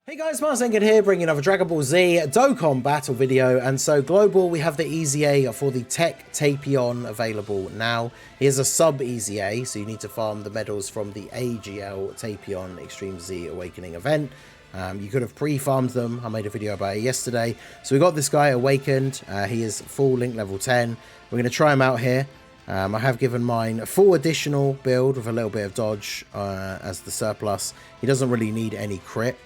Hey guys, Marzengen here, bringing another Dragon Ball Z Dokkan battle video. And so global, we have the EZA for the TEQ Tapion available now. Here's a sub EZA, so you need to farm the medals from the AGL Tapion Extreme Z Awakening event. You could have pre-farmed them. I made a video about it yesterday. So we got this guy awakened. He is full link level 10. We're going to try him out here. I have given mine a full additional build with a little bit of dodge as the surplus. He doesn't really need any crit.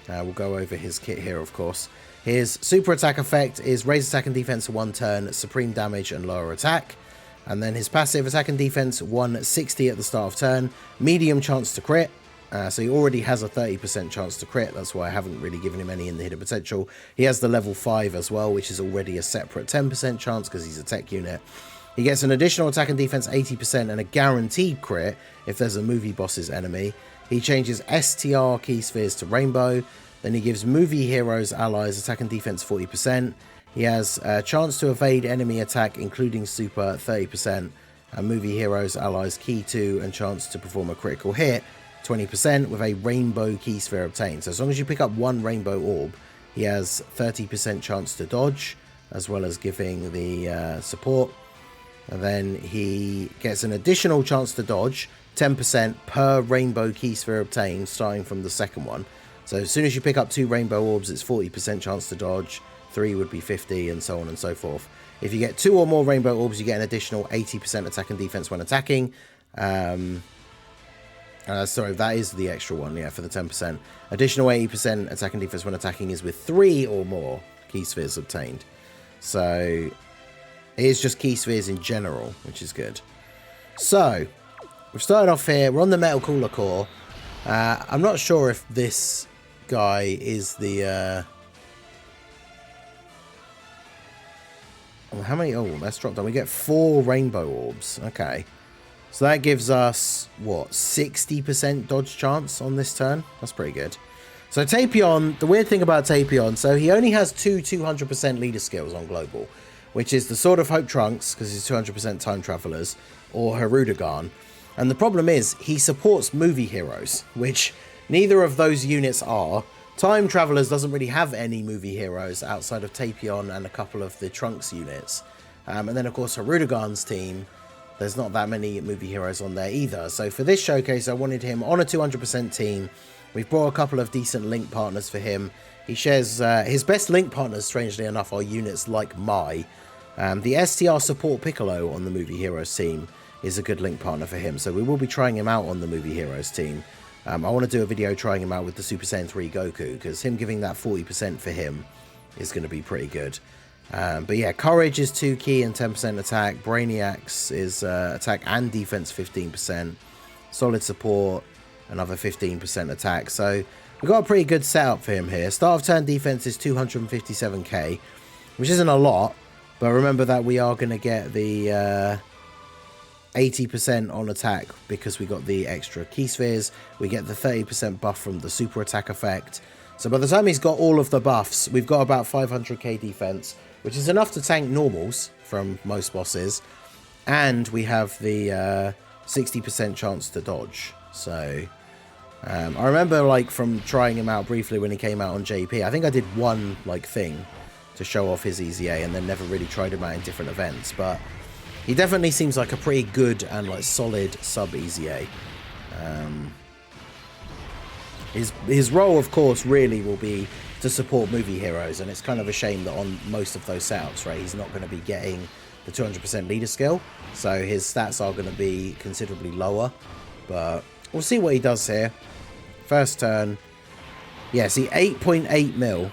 We'll go over his kit here, of course. His super attack effect is raise attack and defense for 1 turn, supreme damage and lower attack. And then his passive attack and defense 160 at the start of turn, medium chance to crit. So he already has a 30% chance to crit. That's why I haven't really given him any in the hidden potential. He has the level 5 as well, which is already a separate 10% chance because he's a tech unit. He gets an additional attack and defense 80% and a guaranteed crit if there's a movie boss's enemy. He changes STR key spheres to rainbow. Then he gives movie heroes allies attack and defense 40%. He has a chance to evade enemy attack including super 30%. And movie heroes allies key 2 and chance to perform a critical hit 20% with a rainbow key sphere obtained. So as long as you pick up 1 rainbow orb, he has 30% chance to dodge as well as giving the support. And then he gets an additional chance to dodge 10% per rainbow key sphere obtained, starting from the second one. So as soon as you pick up 2 rainbow orbs, it's 40% chance to dodge, 3 would be 50, and so on and so forth. If you get 2 or more rainbow orbs, you get an additional 80% attack and defense when attacking. Sorry, that is the extra one, yeah, for the 10%. Additional 80% attack and defense when attacking is with 3 or more key spheres obtained. So it is just key spheres in general, which is good. So we've started off here. We're on the Metal Cooler core. I'm not sure if this guy is the... how many? Oh, let's drop down. We get 4 rainbow orbs. Okay. So that gives us, what, 60% dodge chance on this turn? That's pretty good. So Tapion, the weird thing about Tapion, so he only has 2 200% leader skills on global, which is the Sword of Hope Trunks, because he's 200% time travelers, or Harudagan. And the problem is, he supports movie heroes, which neither of those units are. Time Travelers doesn't really have any movie heroes outside of Tapion and a couple of the Trunks units. And then, of course, Harudagan's team, there's not that many movie heroes on there either. So for this showcase, I wanted him on a 200% team. We've brought a couple of decent link partners for him. He shares his best link partners, strangely enough, are units like Mai. The STR support Piccolo on the movie heroes team is a good link partner for him, so we will be trying him out on the movie heroes team. I want to do a video trying him out with the Super Saiyan 3 Goku, because him giving that 40% for him is going to be pretty good. But yeah, Courage is 2 key and 10% attack. Brainiacs is attack and defense 15%. Solid support, another 15% attack. So we've got a pretty good setup for him here. Start of turn defense is 257k, which isn't a lot, but remember that we are going to get the 80% on attack because we got the extra key spheres. We get the 30% buff from the super attack effect. So by the time he's got all of the buffs, we've got about 500k defense, which is enough to tank normals from most bosses. And we have the 60% chance to dodge. So I remember like from trying him out briefly when he came out on JP. I think I did one like thing to show off his EZA and then never really tried him out in different events. But he definitely seems like a pretty good and like solid sub EZA. His role, of course, really will be to support movie heroes, and it's kind of a shame that on most of those setups, right, he's not going to be getting the 200% leader skill, so his stats are going to be considerably lower. But we'll see what he does here. First turn, yeah, see 8.8 mil,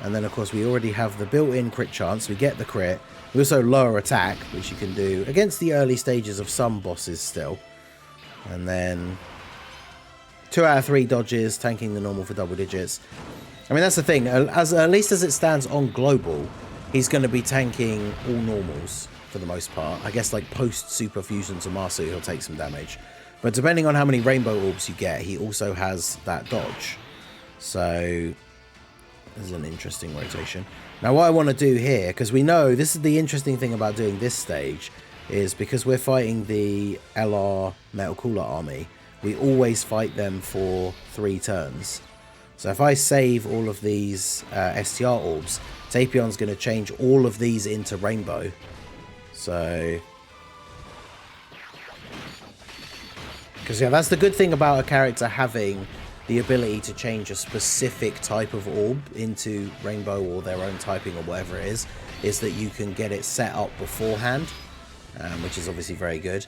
and then of course we already have the built-in crit chance. We get the crit. We also lower attack, which you can do against the early stages of some bosses still. And then 2 out of 3 dodges, tanking the normal for double digits. I mean, that's the thing. At least as it stands on global, he's going to be tanking all normals for the most part. I guess like post super fusion to Masu, he'll take some damage. But depending on how many rainbow orbs you get, he also has that dodge. So this is an interesting rotation. Now what I want to do here, because we know this is the interesting thing about doing this stage, is because we're fighting the LR Metal Cooler army, we always fight them for 3 turns. So if I save all of these STR orbs, Tapion's going to change all of these into rainbow. So... because, yeah, that's the good thing about a character having the ability to change a specific type of orb into rainbow or their own typing or whatever it is that you can get it set up beforehand, which is obviously very good.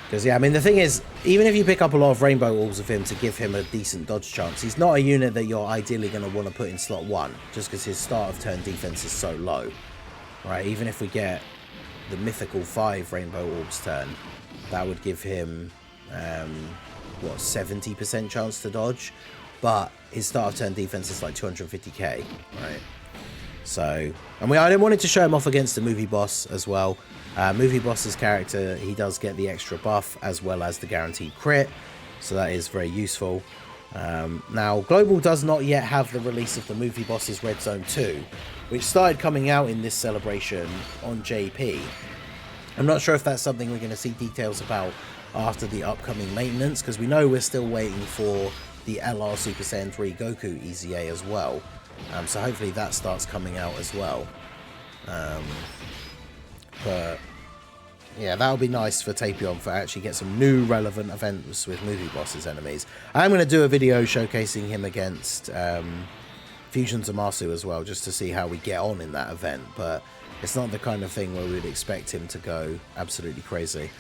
Because, yeah, I mean, the thing is, even if you pick up a lot of rainbow orbs of him to give him a decent dodge chance, he's not a unit that you're ideally going to want to put in slot 1, just because his start of turn defense is so low. Right, even if we get the mythical 5 rainbow orbs turn, that would give him, what, 70% chance to dodge? But his start of turn defense is like 250k, right? So, and I wanted to show him off against the movie boss as well. Movie boss's character, he does get the extra buff as well as the guaranteed crit. So that is very useful. Now, Global does not yet have the release of the movie boss's Red Zone 2, which started coming out in this celebration on JP. I'm not sure if that's something we're going to see details about after the upcoming maintenance, because we know we're still waiting for the LR Super Saiyan 3 Goku EZA as well. So hopefully that starts coming out as well. But yeah, that would be nice for Tapion for actually get some new relevant events with movie bosses enemies. I'm going to do a video showcasing him against Fusion Zamasu as well, just to see how we get on in that event. But it's not the kind of thing where we'd expect him to go absolutely crazy.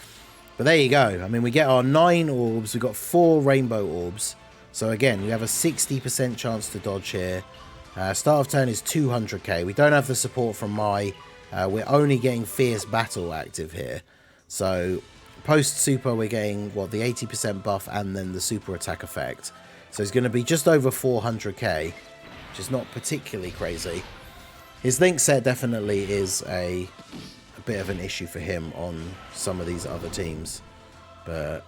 But there you go. I mean, we get our 9 orbs. We've got 4 rainbow orbs. So again, we have a 60% chance to dodge here. Start of turn is 200k. We don't have the support from Mai. We're only getting Fierce Battle active here. So post super, we're getting, what, the 80% buff and then the super attack effect. So it's going to be just over 400k, which is not particularly crazy. His link set definitely is a bit of an issue for him on some of these other teams. But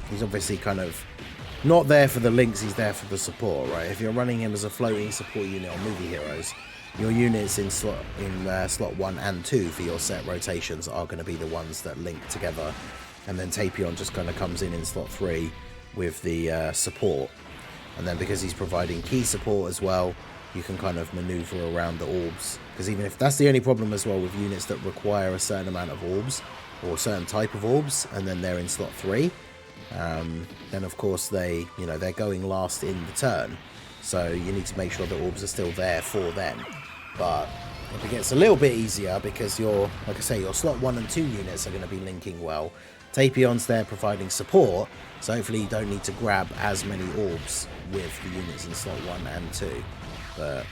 he's obviously kind of not there for the links, he's there for the support, right? If you're running him as a floating support unit on Movie Heroes, your units in slot 1 and 2 for your set rotations are going to be the ones that link together. And then Tapion just kind of comes in slot 3 with the support. And then because he's providing key support as well, you can kind of maneuver around the orbs. Because even if that's the only problem as well with units that require a certain amount of orbs, or a certain type of orbs, and then they're in slot 3, then of course they're going last in the turn. So you need to make sure the orbs are still there for them. But it gets a little bit easier because your slot 1 and 2 units are going to be linking well. Tapion's there providing support, so hopefully you don't need to grab as many orbs with the units in slot 1 and 2. But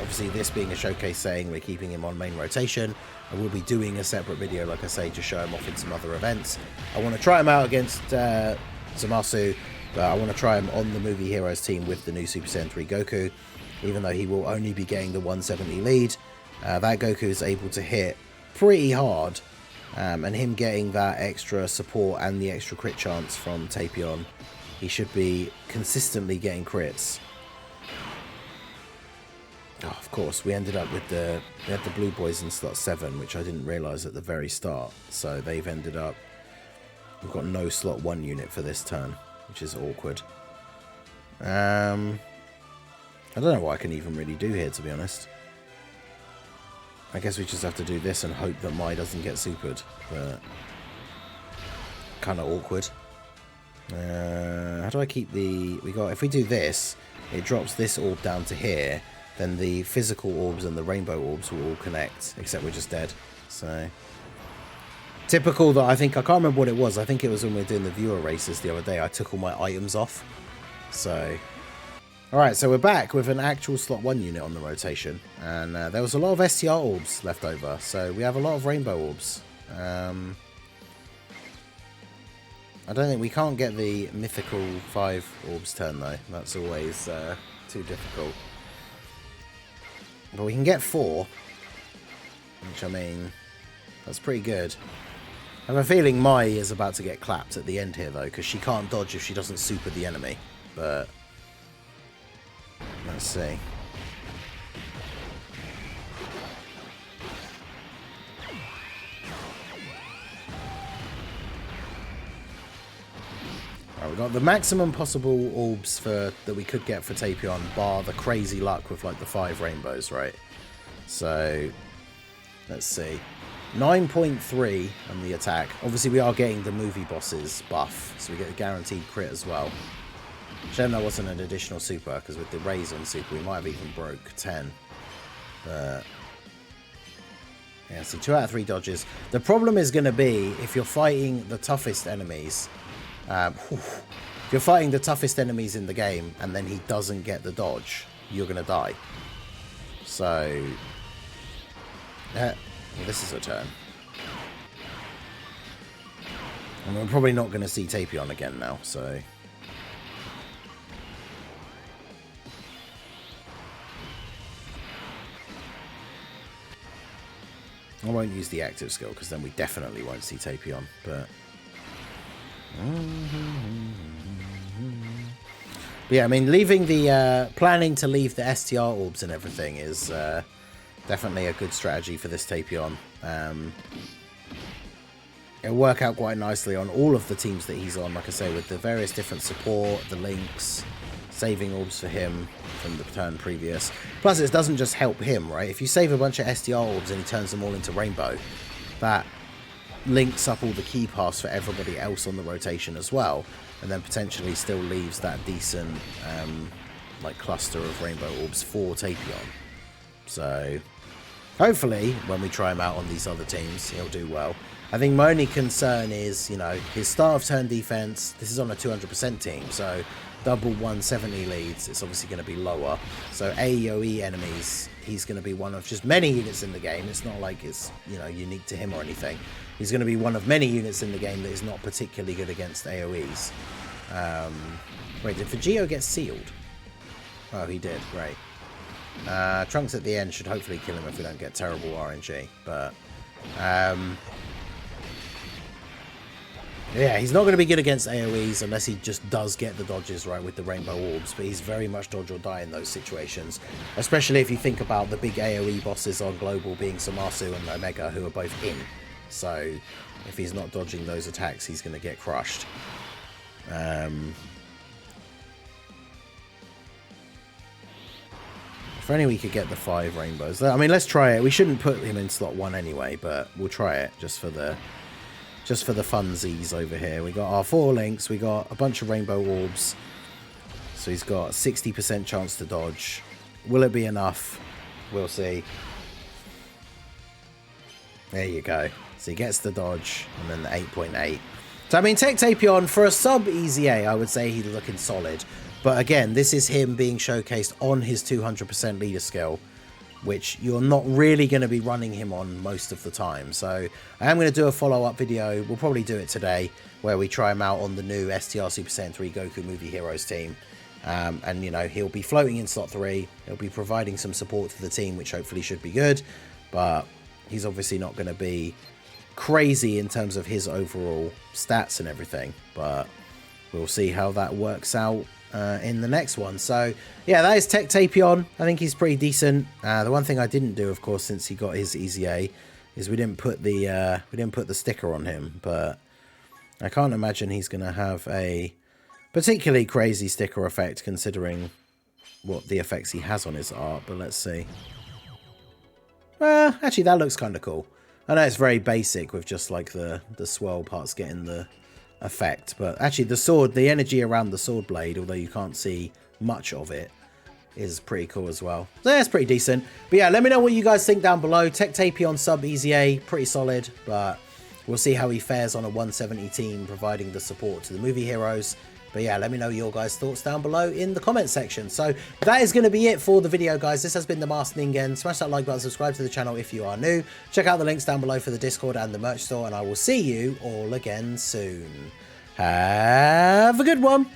obviously this being a showcase saying we're keeping him on main rotation, I will be doing a separate video, like I say, to show him off in some other events. I want to try him out against Zamasu, but I want to try him on the Movie Heroes team with the new Super Saiyan 3 Goku, even though he will only be getting the 170 lead. That Goku is able to hit pretty hard, and him getting that extra support and the extra crit chance from Tapion, he should be consistently getting crits. Oh, of course, we ended up with we had the blue boys in slot 7, which I didn't realise at the very start. So they've ended up, we've got no slot 1 unit for this turn, which is awkward. I don't know what I can even really do here, to be honest. I guess we just have to do this and hope that Mai doesn't get supered, but kind of awkward. How do I keep if we do this, it drops this orb down to here, then the physical orbs and the rainbow orbs will all connect, except we're just dead. So typical that I can't remember what it was. I think it was when we were doing the viewer races the other day. I took all my items off. So alright, so we're back with an actual slot 1 unit on the rotation, and there was a lot of STR orbs left over, so we have a lot of rainbow orbs. I don't think we can't get the mythical 5 orbs turn though. That's always too difficult. But we can get 4, which, I mean, that's pretty good. I have a feeling Mai is about to get clapped at the end here though, because she can't dodge if she doesn't super the enemy. But let's see. Right, We've got the maximum possible orbs that we could get for Tapion, bar the crazy luck with like the 5 rainbows, right? So let's see. 9.3 on the attack. Obviously, we are getting the movie bosses buff, so we get a guaranteed crit as well. Shame that wasn't an additional super, because with the Raisin super, we might have even broke 10. But yeah, see, 2 out of 3 dodges. The problem is going to be if you're fighting the toughest enemies. If you're fighting the toughest enemies in the game, and then he doesn't get the dodge, you're going to die. So well, this is a turn. And we're probably not going to see Tapion again now, so... I won't use the active skill, because then we definitely won't see Tapion, but... But yeah, I mean, leaving the... planning to leave the STR orbs and everything is definitely a good strategy for this Tapion. It'll work out quite nicely on all of the teams that he's on, like I say, with the various different support, the links, saving orbs for him from the turn previous. Plus, it doesn't just help him, right? If you save a bunch of SDR orbs and he turns them all into rainbow, that links up all the key paths for everybody else on the rotation as well, and then potentially still leaves that decent like cluster of rainbow orbs for Tapion. So hopefully when we try him out on these other teams, he'll do well. I think my only concern is, you know, his start of turn defense. This is on a 200% team, so double 170 leads, it's obviously going to be lower. So AoE enemies, he's going to be one of just many units in the game. It's not like it's, you know, unique to him or anything. He's going to be one of many units in the game that is not particularly good against AoEs. Wait, did Vegeo get sealed? Oh, he did, great. Trunks at the end should hopefully kill him if we don't get terrible RNG, but... yeah, he's not going to be good against AoEs unless he just does get the dodges right with the rainbow orbs, but he's very much dodge or die in those situations, especially if you think about the big AoE bosses on Global being Samasu and Omega, who are both in. So if he's not dodging those attacks, he's going to get crushed. If only we could get the 5 rainbows. I mean, let's try it. We shouldn't put him in slot 1 anyway, but we'll try it just for the funsies over here. We got our 4 links, we got a bunch of rainbow orbs, so he's got 60% chance to dodge. Will it be enough? We'll see. There you go. So he gets the dodge and then the 8.8. So I mean, TEQ Tapion for a sub EZA, I would say he's looking solid, but again, this is him being showcased on his 200% leader skill, which you're not really going to be running him on most of the time. So I am going to do a follow-up video, we'll probably do it today, where we try him out on the new STR Super Saiyan 3 Goku Movie Heroes team. And, you know, he'll be floating in slot 3, he'll be providing some support to the team, which hopefully should be good, but he's obviously not going to be crazy in terms of his overall stats and everything, but we'll see how that works out in the next one. So yeah, that is TEQ Tapion. I think he's pretty decent. The one thing I didn't do, of course, since he got his EZA, is we didn't put the sticker on him, but I can't imagine he's going to have a particularly crazy sticker effect considering what the effects he has on his art. But let's see. Actually, that looks kind of cool. I know it's very basic with just like the swirl parts getting the effect, but actually the sword, the energy around the sword blade, although you can't see much of it, is pretty cool as well. So that's pretty decent. But yeah, let me know what you guys think down below. TEQ Tapion sub EZA, pretty solid, but we'll see how he fares on a 170 team, providing the support to the movie heroes. But yeah, let me know your guys' thoughts down below in the comment section. So that is going to be it for the video, guys. This has been the Masked Ningen. Smash that like button, subscribe to the channel if you are new. Check out the links down below for the Discord and the merch store, and I will see you all again soon. Have a good one.